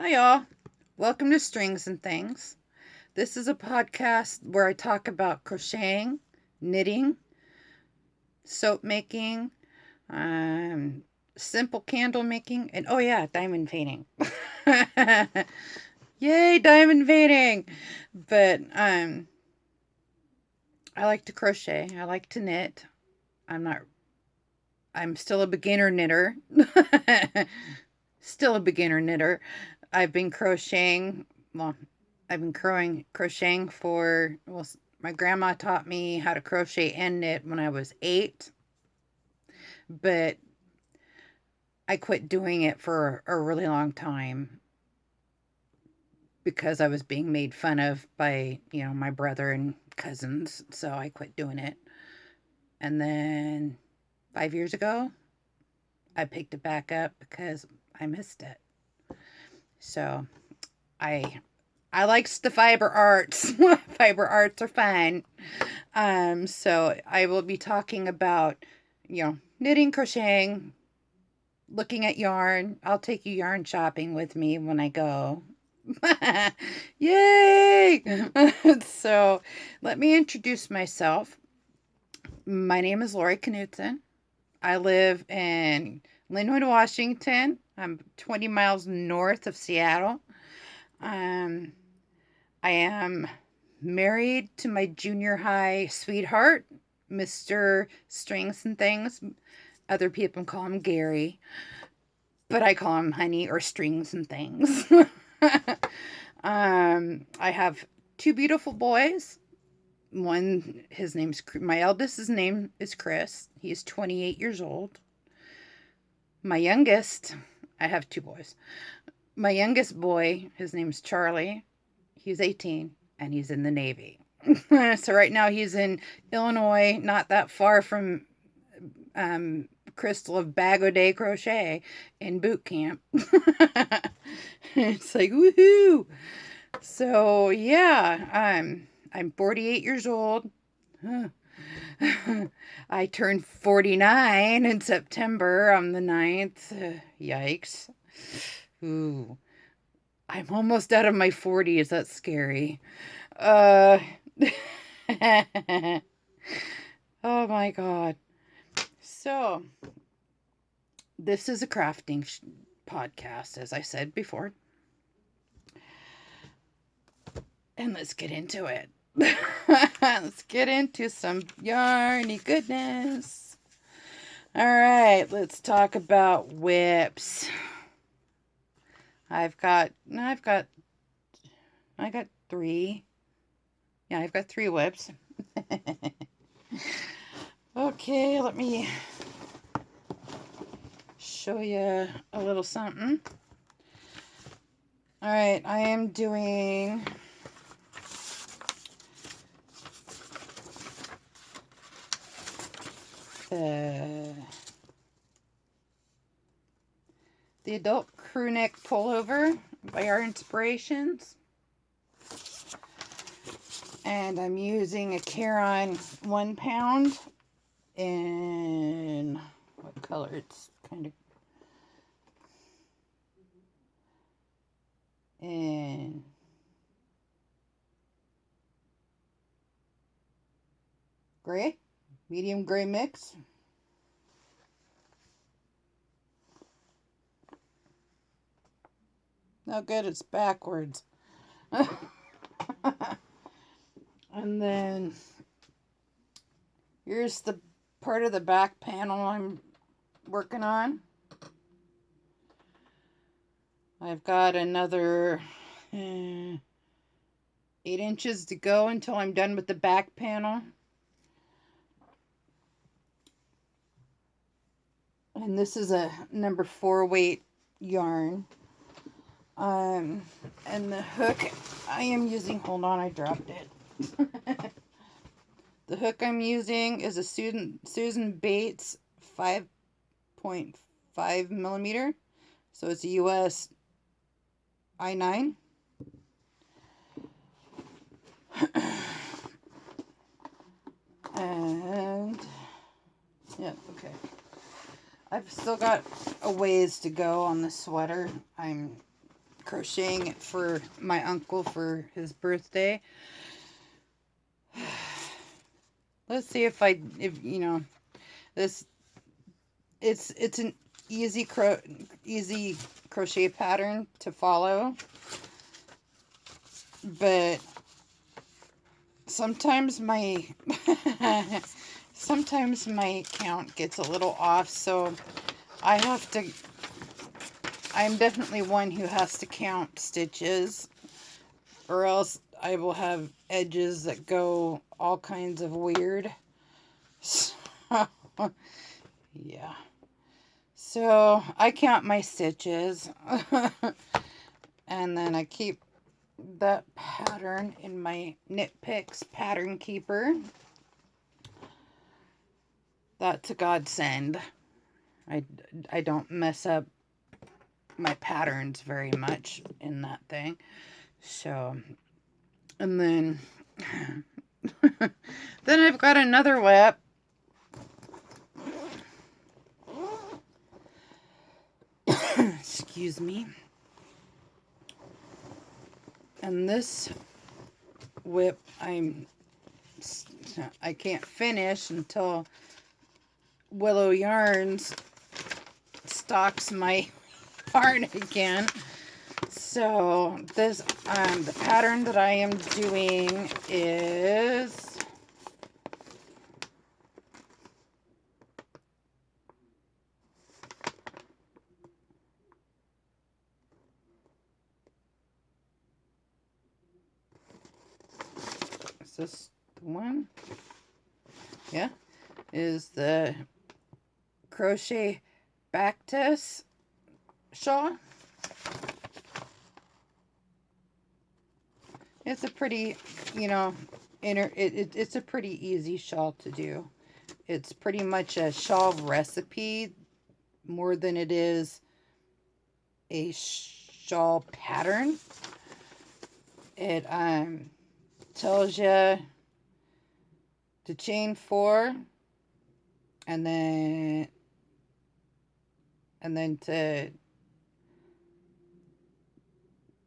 Hi, y'all. Welcome to Strings and Things. This is a podcast where I talk about crocheting, knitting, soap making, um, simple candle making, and oh, yeah, diamond painting. Yay, diamond painting! But I like to crochet, I like to knit. I'm not, I'm still a beginner knitter. Still a beginner knitter. I've been crocheting. Well, I've been crocheting for. Well, my grandma taught me how to crochet and knit when I was 8, but I quit doing it for a really long time because I was being made fun of by my brother and cousins. So I quit doing it, and then 5 years ago, I picked it back up because I missed it. So I I likes the fiber arts. Fiber arts are fun. So I will be talking about, knitting, crocheting, looking at yarn. I'll take you yarn shopping with me when I go. Yay! So let me introduce myself. My name is Lori Knutson. I live in Linwood, Washington. I'm 20 miles north of Seattle. Um, I am married to my junior high sweetheart, Mr. Strings and Things. Other people call him Gary, but I call him Honey or Strings and Things. I have two beautiful boys. My eldest, his name is Chris. He's 28 years old. My youngest, I have two boys. My youngest boy, his name's Charlie. He's 18 and he's in the Navy. So right now he's in Illinois, not that far from Crystal of Bag O' Day Crochet in boot camp. It's like woohoo! So yeah, I'm 48 years old. I turned 49 in September on the 9th. Yikes. Ooh. I'm almost out of my 40s. That's scary. Uh Oh my god. So, this is a crafting podcast, as I said before. And let's get into it. Let's get into some yarny goodness. All right, let's talk about whips. I got three. Yeah, I've got 3 whips. Okay, let me show you a little something. All right, I am doing the adult crew neck pullover by Our Inspirations. And I'm using a Caron 1 pound in what color? It's kind of in gray, medium gray mix. No good, it's backwards. And then here's the part of the back panel I'm working on. I've got another 8 inches to go until I'm done with the back panel. And this is a number 4 weight yarn. And the hook I am using, hold on, I dropped it. The hook I'm using is a Susan Bates 5.5 millimeter. So it's a US I9. And yeah, okay. I've still got a ways to go on the sweater. I'm crocheting it for my uncle for his birthday. Let's see if you know, this, it's an easy crochet pattern to follow, but sometimes my sometimes my count gets a little off, so I'm definitely one who has to count stitches, or else I will have edges that go all kinds of weird. So, yeah. So I count my stitches and then I keep that pattern in my Knit Picks pattern keeper. That's a godsend. I don't mess up my patterns very much in that thing. So, and then then I've got another WIP. Excuse me. And this WIP I can't finish until Willow Yarns stocks my yarn again. So this the pattern that I am doing is this the one? Yeah, is the Crochet Bactus shawl. It's a pretty, you know, it's a pretty easy shawl to do. It's pretty much a shawl recipe more than it is a shawl pattern. It tells you to chain 4 and then to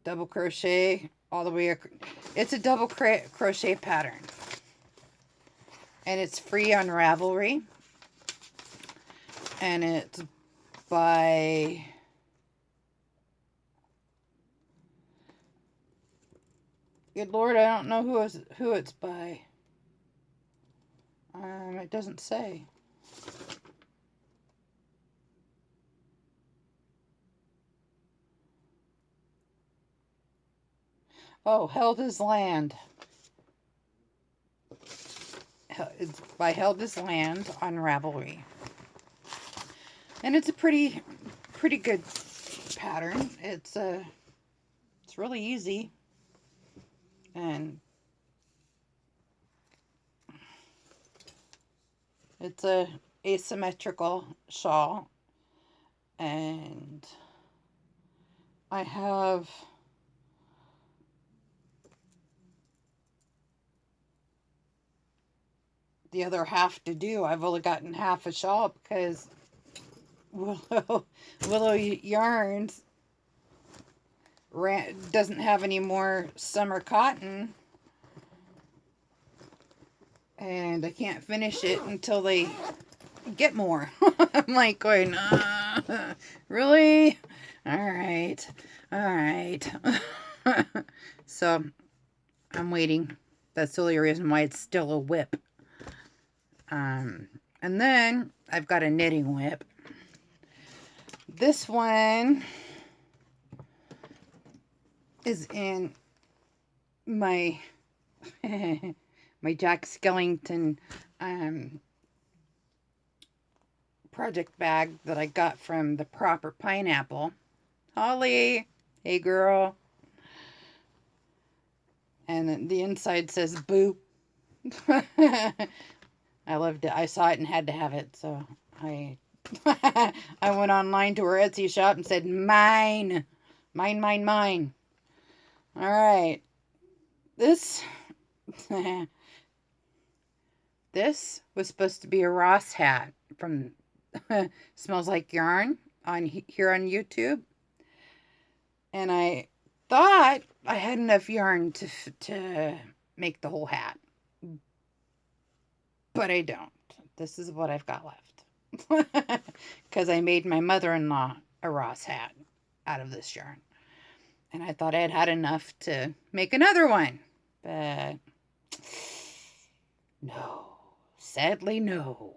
double crochet all the way. It's a double crochet pattern, and it's free on Ravelry, and it's by good Lord, I don't know who it's by. It doesn't say. Oh, Held His Land. It's by Held His Land on Ravelry. And it's a pretty good pattern. It's really easy. And it's a asymmetrical shawl. And I have the other half to do. I've only gotten half a shawl because Willow Yarns doesn't have any more summer cotton, and I can't finish it until they get more. I'm like going, really? All right. So I'm waiting. That's the only reason why it's still a WIP. And then I've got a knitting WIP. This one is in my my Jack Skellington project bag that I got from the Proper Pineapple. Holly, hey girl. And the inside says boop. I loved it. I saw it and had to have it, so I went online to her Etsy shop and said, mine. All right. This this was supposed to be a Ross hat from Smells Like Yarn here on YouTube. And I thought I had enough yarn to make the whole hat, but I don't. This is what I've got left. Because I made my mother-in-law a Ross hat out of this yarn. And I thought I'd had enough to make another one. But no, sadly, no.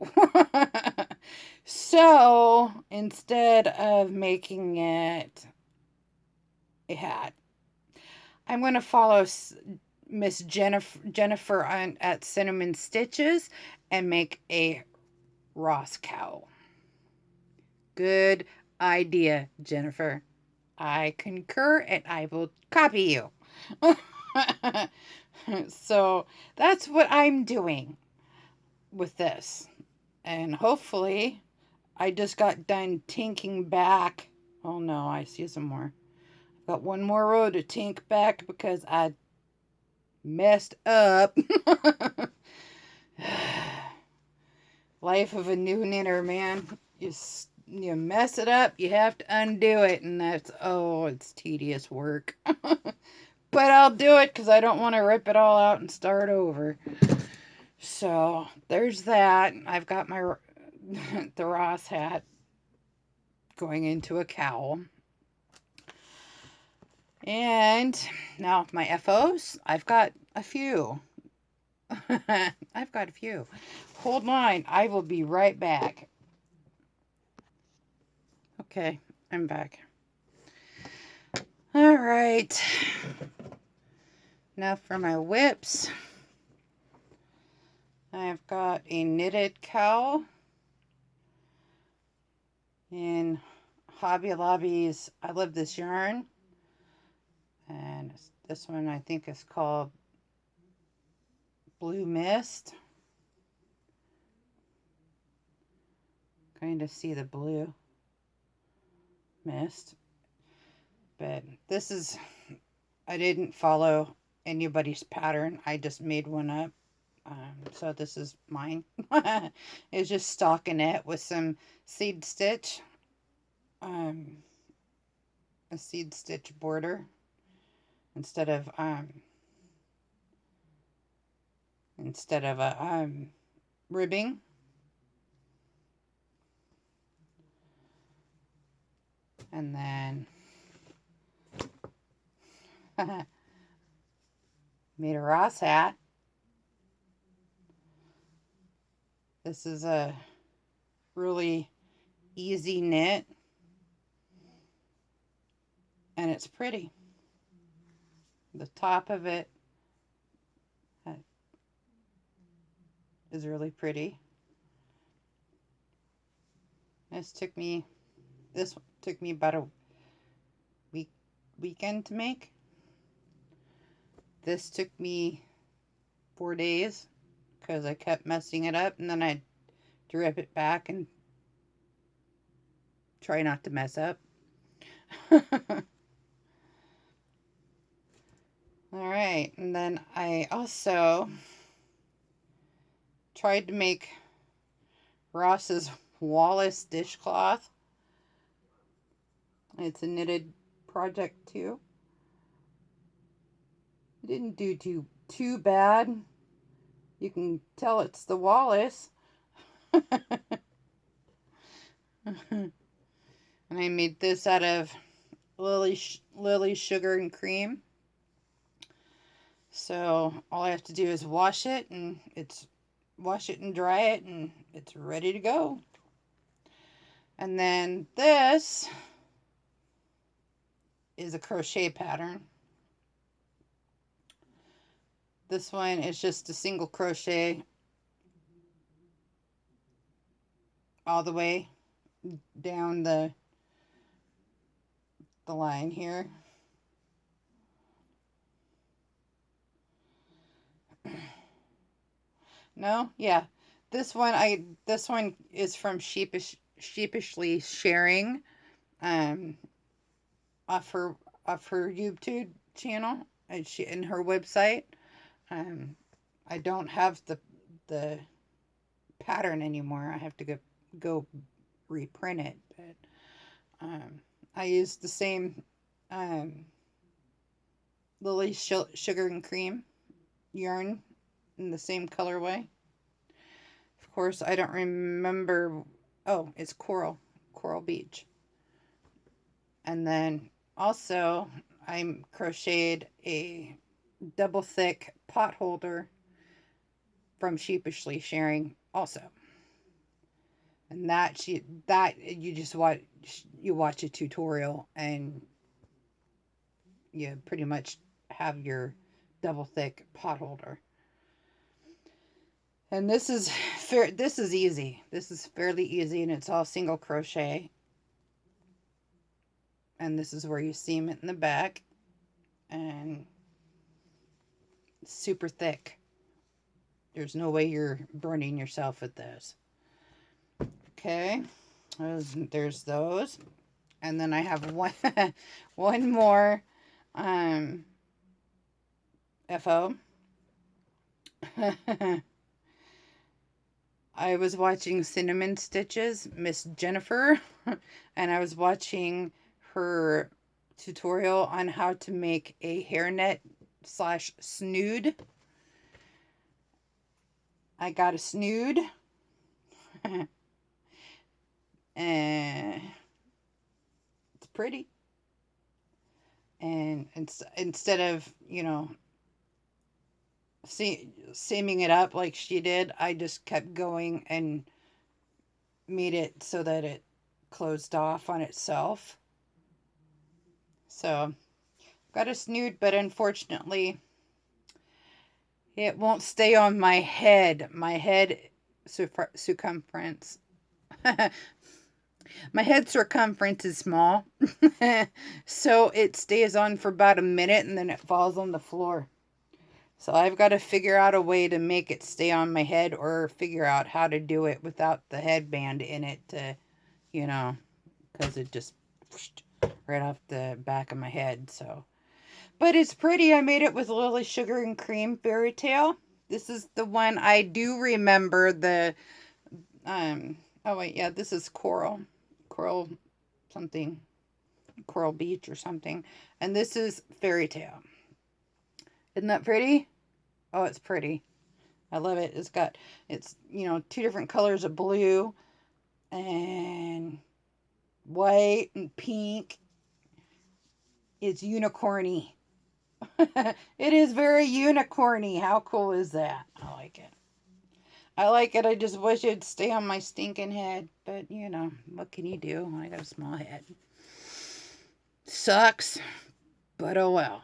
So instead of making it a hat, I'm going to follow Miss Jennifer at Cinnamon Stitches and make a Ross cowl. Good idea, Jennifer. I concur and I will copy you. So that's what I'm doing with this. And hopefully, I just got done tinking back. Oh no, I see some more. I've got one more row to tink back because I messed up. Life of a new knitter, man. You mess it up, you have to undo it, and it's tedious work. But I'll do it because I don't want to rip it all out and start over. So there's that. I've got my the Ross hat going into a cowl. And now my FOs, I've got a few. I've got a few. Hold on, I will be right back. Okay, I'm back. All right. Now for my whips. I've got a knitted cowl in Hobby Lobby's I Love This Yarn. And this one I think is called Blue Mist. Kind of see the blue mist. But this is, I didn't follow anybody's pattern. I just made one up. So this is mine. It's just stockinette with some seed stitch. A seed stitch border instead of a ribbing. And then made a Ross hat. This is a really easy knit. And it's pretty. The top of it is really pretty. This took me about a weekend to make. This took me 4 days because I kept messing it up, and then I'd drip it back and try not to mess up. Alright, and then I also tried to make Ross's Wallace dishcloth. It's a knitted project too. It didn't do too bad. You can tell it's the Wallace. And I made this out of Lily sugar and cream. So all I have to do is wash it and dry it, and it's ready to go. And then this is a crochet pattern. This one is just a single crochet all the way down the line here. No? Yeah. This one is from Sheepishly Sharing off her YouTube channel and her website. I don't have the pattern anymore. I have to go reprint it, but I used the same Lily Sugar and Cream yarn in the same colorway. Of course, I don't remember. Oh, it's Coral Beach. And then also, I crocheted a double thick pot holder from Sheepishly Sharing also. And that you just watch a tutorial and you pretty much have your double thick pot holder. And this is easy. This is fairly easy, and it's all single crochet. And this is where you seam it in the back, and it's super thick. There's no way you're burning yourself with this. Okay, there's those. And then I have one more FO. I was watching Cinnamon Stitches, Miss Jennifer, and I was watching her tutorial on how to make a hairnet / snood. I got a snood. And it's pretty. And instead of, seaming it up like she did, I just kept going and made it so that it closed off on itself. So, got a snood, but unfortunately, it won't stay on my head. My head circumference. My head circumference is small, so it stays on for about a minute and then it falls on the floor. So I've got to figure out a way to make it stay on my head, or figure out how to do it without the headband in it to, because it just right off the back of my head. So, but it's pretty. I made it with Lily Sugar and Cream Fairy Tale. This is the one I do remember. Oh wait, yeah, this is Coral something, Coral Beach or something, and this is Fairy Tale. Isn't that pretty? Oh, it's pretty. I love it. It's two different colors of blue and white and pink. It's unicorny. It is very unicorny. How cool is that? I like it. I just wish it'd stay on my stinking head. But, what can you do? I got a small head. Sucks. But oh well.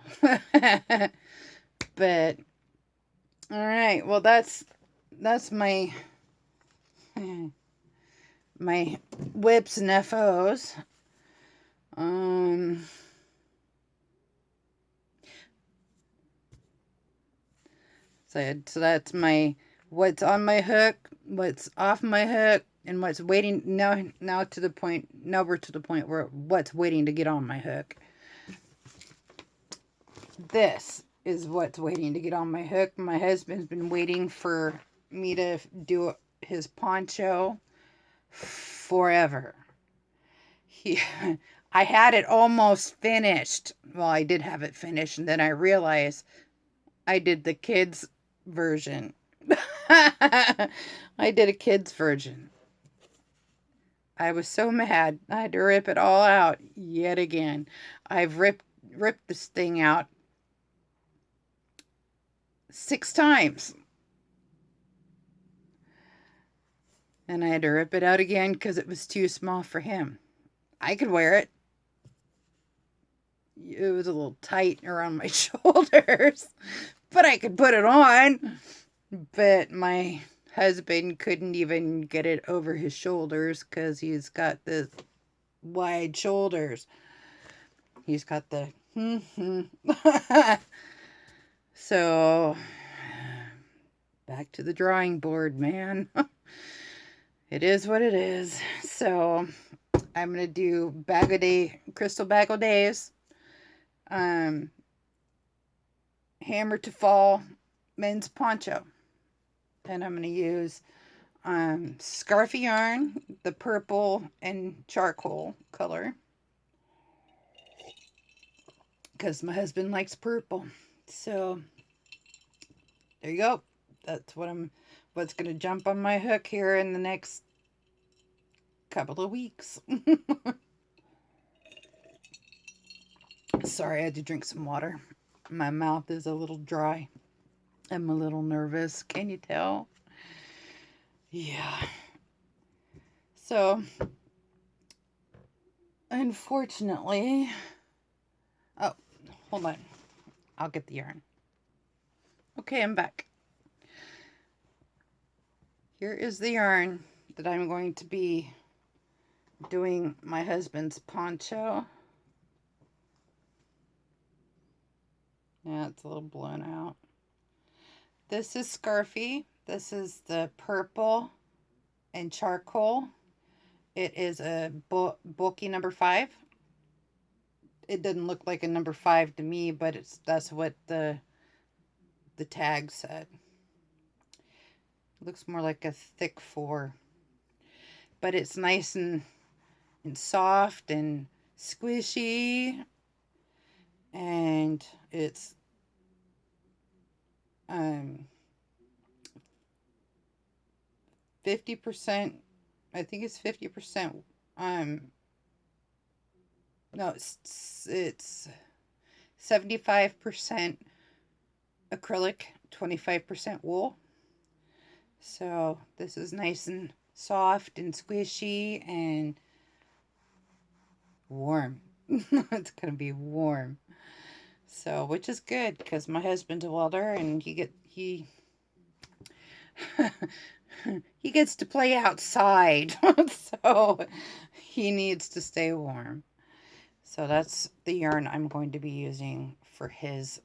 But, alright. Well, that's my whips and FOs. So that's my what's on my hook, what's off my hook, and what's waiting now to the point. Now we're to the point where what's waiting to get on my hook. This is what's waiting to get on my hook. My husband's been waiting for me to do his poncho forever. I had it almost finished. Well, I did have it finished, and then I realized I did the kids version. I did a kids version. I was so mad. I had to rip it all out yet again. I've ripped this thing out 6 times. And I had to rip it out again because it was too small for him. I could wear it. It was a little tight around my shoulders, but I could put it on. But my husband couldn't even get it over his shoulders because he's got the wide shoulders. He's got the So, back to the drawing board, man. It is what it is. So, I'm going to do Crystal Bag O' Days. Hammer to Fall men's poncho. And I'm going to use Scarfy yarn, the purple and charcoal color. because my husband likes purple. So there you go. That's what's going to jump on my hook here in the next couple of weeks. Sorry, I had to drink some water. My mouth is a little dry. I'm a little nervous. Can you tell? Yeah. So, unfortunately, oh, hold on. I'll get the yarn. Okay, I'm back. Here is the yarn that I'm going to be doing my husband's poncho. Yeah, it's a little blown out. This is Scarfy. This is the purple and charcoal. It is a bulky number 5. It doesn't look like a number 5 to me, but that's what the tag said. It looks more like a thick 4. But it's nice and soft and squishy. And it's 50%, I think it's 50%, no, it's 75% acrylic, 25% wool. So this is nice and soft and squishy and warm. It's going to be warm. So, which is good because my husband's a welder and he gets to play outside. So he needs to stay warm. So that's the yarn I'm going to be using for his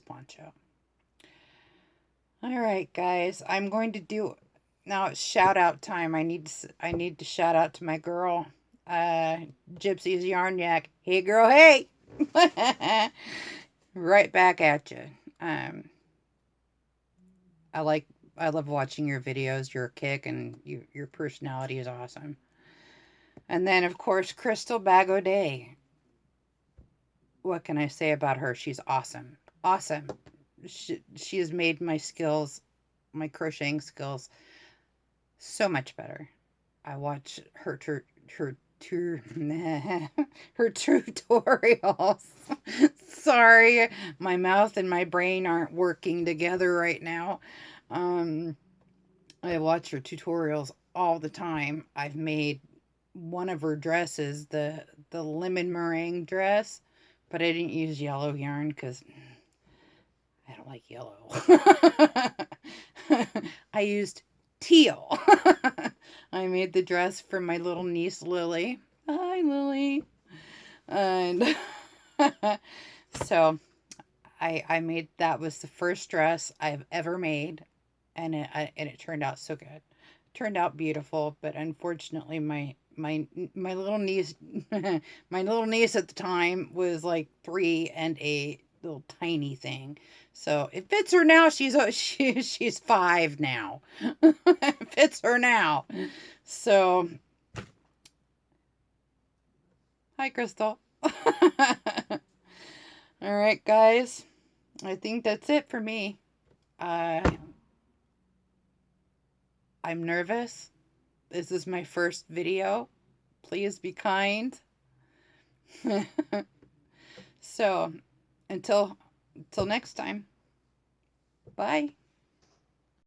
poncho. All right, guys, I'm going to do now. It's shout out time. I need to shout out to my girl, Gypsy's Yarn Yak. Hey, girl. Hey. Right back at you. I love watching your videos. You're a kick, and your personality is awesome. And then, of course, Crystal Bag O'Day. What can I say about her? She's awesome. Awesome. She has made my skills, my crocheting skills, so much better. I watch her tutorials. Sorry, my mouth and my brain aren't working together right now. I watch her tutorials all the time. I've made one of her dresses, the lemon meringue dress, but I didn't use yellow yarn because I don't like yellow. I used teal. I made the dress for my little niece, Lily. Hi, Lily. And so I made, that was the first dress I've ever made. And it turned out so good. It turned out beautiful, but unfortunately my little niece, my little niece at the time was like 3 and a little tiny thing. So it fits her now. She's 5 now. It fits her now. So, hi, Crystal. All right, guys. I think that's it for me. I'm nervous. This is my first video. Please be kind. So, until next time. Bye.